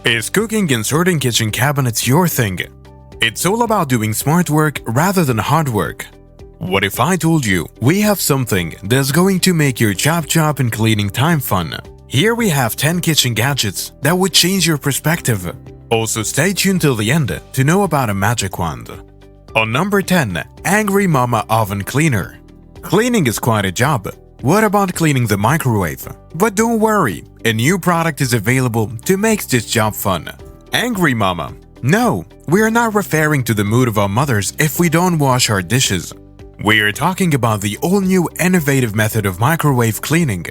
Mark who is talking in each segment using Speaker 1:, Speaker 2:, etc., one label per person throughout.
Speaker 1: Is cooking and sorting kitchen cabinets your thing? It's all about doing smart work rather than hard work. What if I told you we have something that's going to make your chop and cleaning time fun? Here we have 10 kitchen gadgets that would change your perspective. Also stay tuned till the end to know about a magic wand. On number 10, Angry Mama Oven Cleaner. Cleaning is quite a job. What about cleaning the microwave? But don't worry, a new product is available to make this job fun. Angry Mama. No, we are not referring to the mood of our mothers if we don't wash our dishes. We are talking about the all-new innovative method of microwave cleaning.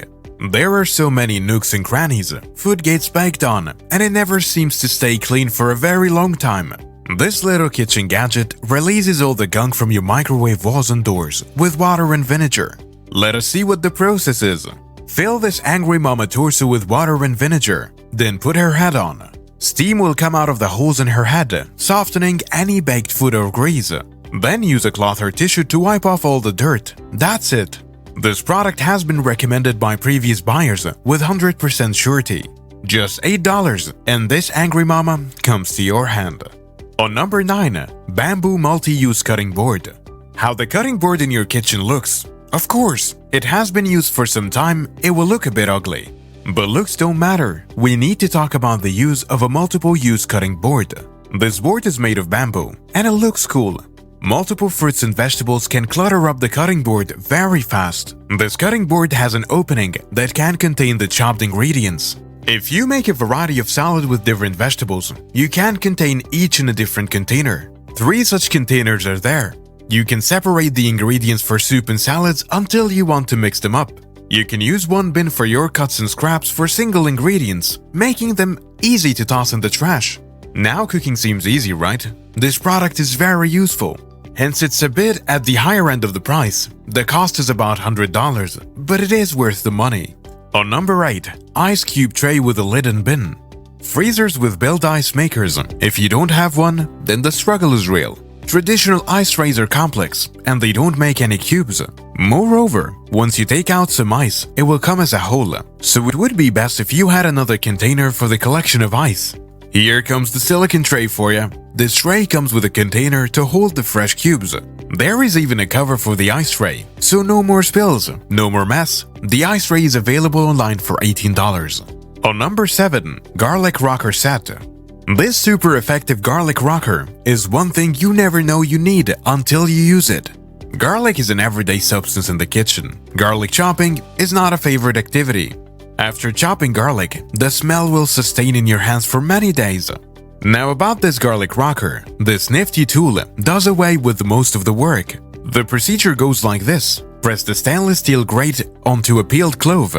Speaker 1: There are so many nooks and crannies, food gets baked on, and it never seems to stay clean for a very long time. This little kitchen gadget releases all the gunk from your microwave walls and doors with water and vinegar. Let us see what the process is. Fill this Angry Mama torso with water and vinegar, then put her head on. Steam will come out of the holes in her head, softening any baked food or grease. Then use a cloth or tissue to wipe off all the dirt. That's it. This product has been recommended by previous buyers with 100% surety. Just $8 and this Angry Mama comes to your hand. On number 9, Bamboo Multi-Use Cutting Board. How the cutting board in your kitchen looks. Of course, it has been used for some time, it will look a bit ugly. But looks don't matter, we need to talk about the use of a multiple-use cutting board. This board is made of bamboo, and it looks cool. Multiple fruits and vegetables can clutter up the cutting board very fast. This cutting board has an opening that can contain the chopped ingredients. If you make a variety of salad with different vegetables, you can contain each in a different container. 3 such containers are there. You can separate the ingredients for soup and salads until you want to mix them up. You can use one bin for your cuts and scraps for single ingredients, making them easy to toss in the trash. Now cooking seems easy, right? This product is very useful. Hence it's a bit at the higher end of the price. The cost is about $100, but it is worth the money. On number 8, Ice Cube Tray with a lid and bin. Freezers with built ice makers. If you don't have one, then the struggle is real. Traditional ice trays are complex, and they don't make any cubes. Moreover, once you take out some ice, it will come as a whole, so it would be best if you had another container for the collection of ice. Here comes the silicone tray for you. This tray comes with a container to hold the fresh cubes. There is even a cover for the ice tray, so no more spills, no more mess. The ice tray is available online for $18. On number 7, Garlic Rocker Set. This super effective garlic rocker is one thing you never know you need until you use it. Garlic is an everyday substance in the kitchen. Garlic chopping is not a favorite activity. After chopping garlic, the smell will sustain in your hands for many days. Now about this garlic rocker, this nifty tool does away with most of the work. The procedure goes like this. Press the stainless steel grate onto a peeled clove,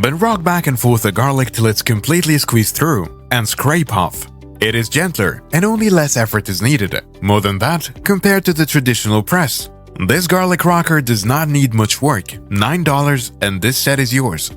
Speaker 1: then rock back and forth the garlic till it's completely squeezed through and scrape off. It is gentler and only less effort is needed, more than that compared to the traditional press. This garlic rocker does not need much work, $9 and this set is yours.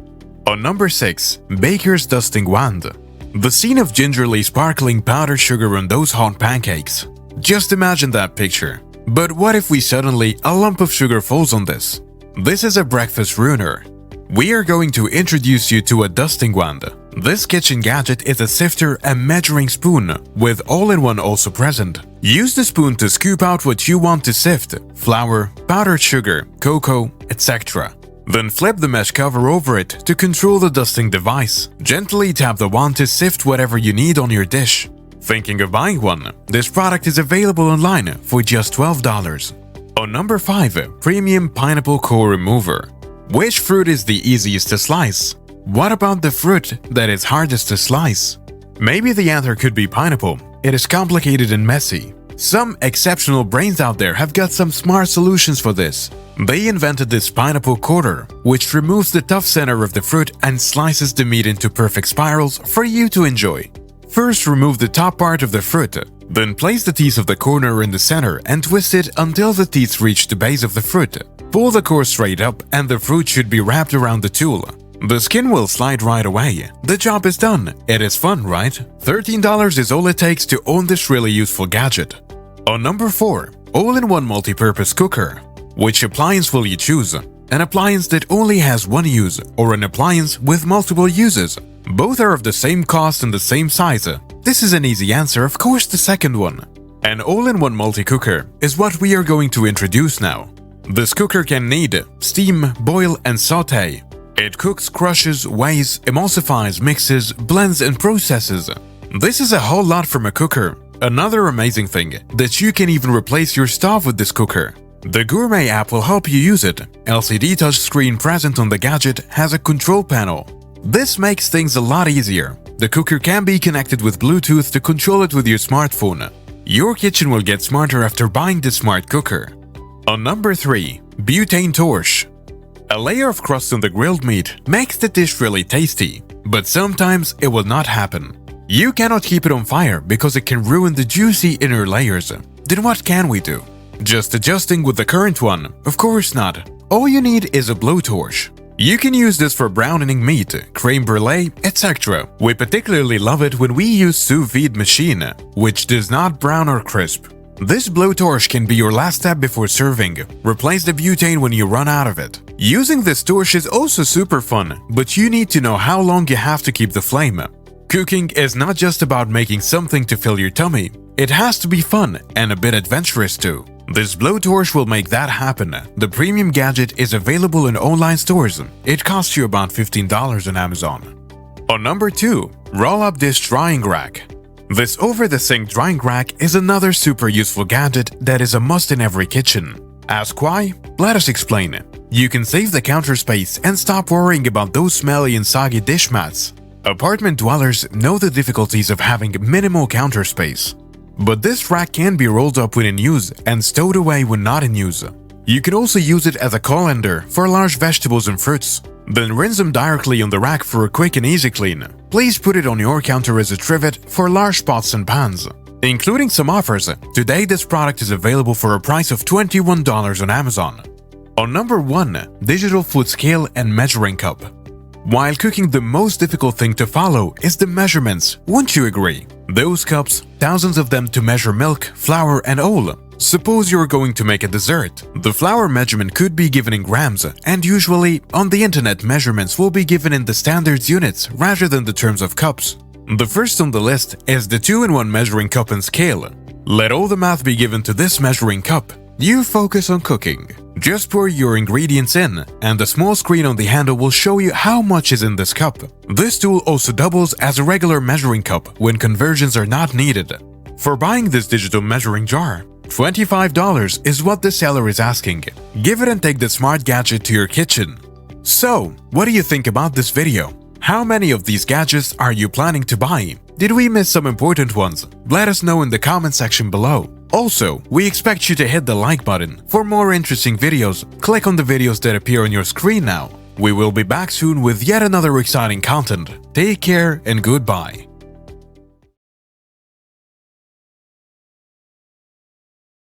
Speaker 1: On number 6, Baker's Dusting Wand. The scene of gingerly sparkling powdered sugar on those hot pancakes. Just imagine that picture. But what if suddenly a lump of sugar falls on this? This is a breakfast ruiner. We are going to introduce you to a dusting wand. This kitchen gadget is a sifter and measuring spoon with all-in-one also present. Use the spoon to scoop out what you want to sift: flour, powdered sugar, cocoa, etc. Then flip the mesh cover over it to control the dusting device. Gently tap the wand to sift whatever you need on your dish. Thinking of buying one? This product is available online for just $12. On number 5, Premium Pineapple Core Remover. Which fruit is the easiest to slice? What about the fruit that is hardest to slice? Maybe the answer could be pineapple. It is complicated and messy. Some exceptional brains out there have got some smart solutions for this. They invented this pineapple quarter, which removes the tough center of the fruit and slices the meat into perfect spirals for you to enjoy. First, remove the top part of the fruit. Then place the teeth of the corner in the center and twist it until the teeth reach the base of the fruit. Pull the core straight up and the fruit should be wrapped around the tool. The skin will slide right away. The job is done. It is fun, right? $13 is all it takes to own this really useful gadget. On number 4, all-in-one multi-purpose cooker. Which appliance will you choose? An appliance that only has one use or an appliance with multiple uses? Both are of the same cost and the same size. This is an easy answer, of course, the second one. An all-in-one multi-cooker is what we are going to introduce now. This cooker can knead, steam, boil, and saute. It cooks, crushes, weighs, emulsifies, mixes, blends, and processes. This is a whole lot from a cooker. Another amazing thing, that you can even replace your stove with this cooker. The Gourmet app will help you use it. LCD touchscreen present on the gadget has a control panel. This makes things a lot easier. The cooker can be connected with Bluetooth to control it with your smartphone. Your kitchen will get smarter after buying this smart cooker. On number 3, Butane torch. A layer of crust on the grilled meat makes the dish really tasty, but sometimes it will not happen. You cannot keep it on fire because it can ruin the juicy inner layers. Then what can we do? Just adjusting with the current one? Of course not. All you need is a blowtorch. You can use this for browning meat, creme brulee, etc. We particularly love it when we use sous vide machine, which does not brown or crisp. This blowtorch can be your last step before serving. Replace the butane when you run out of it. Using this torch is also super fun, but you need to know how long you have to keep the flame. Cooking is not just about making something to fill your tummy. It has to be fun and a bit adventurous too. This blowtorch will make that happen. The premium gadget is available in online stores. It costs you about $15 on Amazon. On number 2, roll-up dish drying rack. This over-the-sink drying rack is another super useful gadget that is a must in every kitchen. Ask why? Let us explain. You can save the counter space and stop worrying about those smelly and soggy dish mats. Apartment dwellers know the difficulties of having minimal counter space. But this rack can be rolled up when in use and stowed away when not in use. You can also use it as a colander for large vegetables and fruits. Then rinse them directly on the rack for a quick and easy clean. Please put it on your counter as a trivet for large pots and pans. Including some offers, today this product is available for a price of $21 on Amazon. On number 1, digital food scale and measuring cup. While cooking, the most difficult thing to follow is the measurements, wouldn't you agree? Those cups, thousands of them to measure milk, flour, and oil. Suppose you're going to make a dessert. The flour measurement could be given in grams, and usually, on the internet, measurements will be given in the standards units rather than the terms of cups. The first on the list is the 2-in-1 measuring cup and scale. Let all the math be given to this measuring cup. You focus on cooking. Just pour your ingredients in, and the small screen on the handle will show you how much is in this cup. This tool also doubles as a regular measuring cup when conversions are not needed. For buying this digital measuring jar, $25 is what the seller is asking. Give it and take the smart gadget to your kitchen. So, what do you think about this video? How many of these gadgets are you planning to buy? Did we miss some important ones? Let us know in the comment section below. Also, we expect you to hit the like button. For more interesting videos, click on the videos that appear on your screen now. We will be back soon with yet another exciting content. Take care and goodbye.